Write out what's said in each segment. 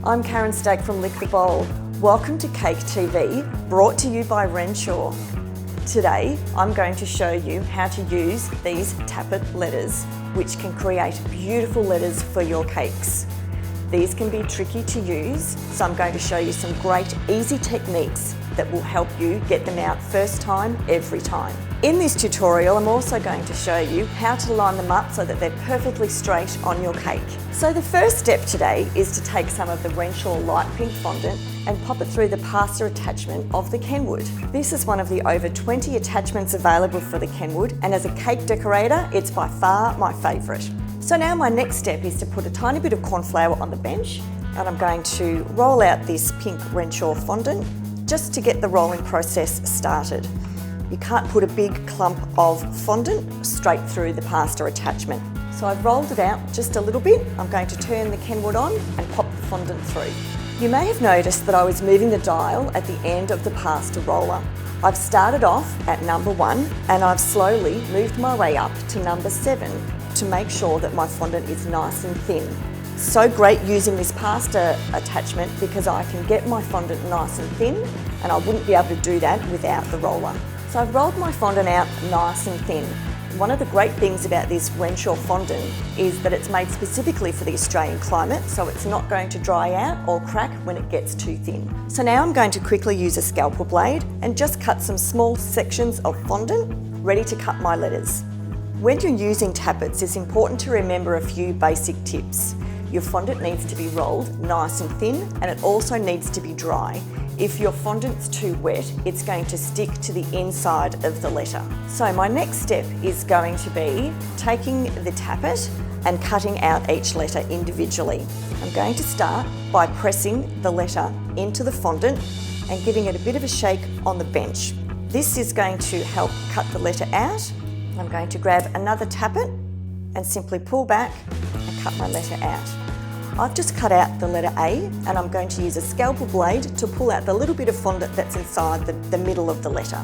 I'm Karen Stagg from Lick the Bowl. Welcome to Cake TV, brought to you by Renshaw. Today, I'm going to show you how to use these tappit letters, which can create beautiful letters for your cakes. These can be tricky to use, so I'm going to show you some great, easy techniques that will help you get them out first time, every time. In this tutorial, I'm also going to show you how to line them up so that they're perfectly straight on your cake. So the first step today is to take some of the Renshaw light pink fondant and pop it through the pasta attachment of the Kenwood. This is one of the over 20 attachments available for the Kenwood, and as a cake decorator, it's by far my favourite. So now my next step is to put a tiny bit of corn flour on the bench, and I'm going to roll out this pink Renshaw fondant just to get the rolling process started. You can't put a big clump of fondant straight through the pasta attachment. So I've rolled it out just a little bit. I'm going to turn the Kenwood on and pop the fondant through. You may have noticed that I was moving the dial at the end of the pasta roller. I've started off at number 1 and I've slowly moved my way up to number 7 to make sure that my fondant is nice and thin. So great using this pasta attachment because I can get my fondant nice and thin, and I wouldn't be able to do that without the roller. So I've rolled my fondant out nice and thin. One of the great things about this Renshaw fondant is that it's made specifically for the Australian climate, so it's not going to dry out or crack when it gets too thin. So now I'm going to quickly use a scalpel blade and just cut some small sections of fondant, ready to cut my letters. When you're using tappets, it's important to remember a few basic tips. Your fondant needs to be rolled nice and thin, and it also needs to be dry. If your fondant's too wet, it's going to stick to the inside of the letter. So my next step is going to be taking the tappet and cutting out each letter individually. I'm going to start by pressing the letter into the fondant and giving it a bit of a shake on the bench. This is going to help cut the letter out. I'm going to grab another tappet and simply pull back and cut my letter out. I've just cut out the letter A, and I'm going to use a scalpel blade to pull out the little bit of fondant that's inside the middle of the letter.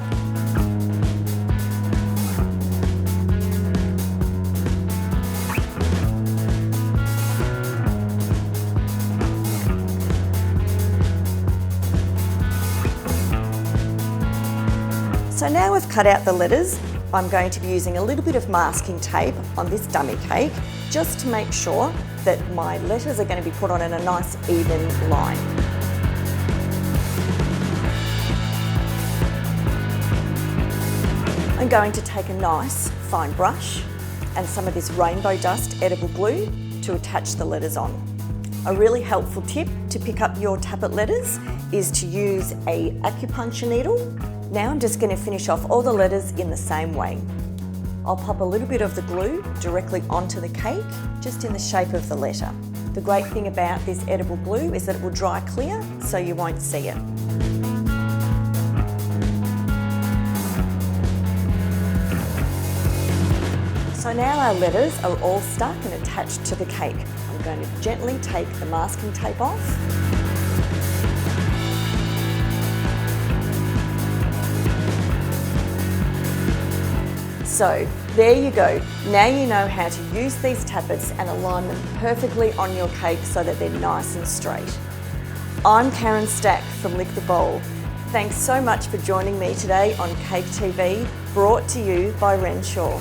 So now we've cut out the letters, I'm going to be using a little bit of masking tape on this dummy cake just to make sure that my letters are going to be put on in a nice even line. I'm going to take a nice fine brush and some of this rainbow dust edible glue to attach the letters on. A really helpful tip to pick up your tappet letters is to use a acupuncture needle. Now I'm just going to finish off all the letters in the same way. I'll pop a little bit of the glue directly onto the cake, just in the shape of the letter. The great thing about this edible glue is that it will dry clear, so you won't see it. So now our letters are all stuck and attached to the cake. I'm going to gently take the masking tape off. So there you go. Now you know how to use these tappets and align them perfectly on your cake so that they're nice and straight. I'm Karen Stagg from Lick the Bowl. Thanks so much for joining me today on Cake TV, brought to you by Renshaw.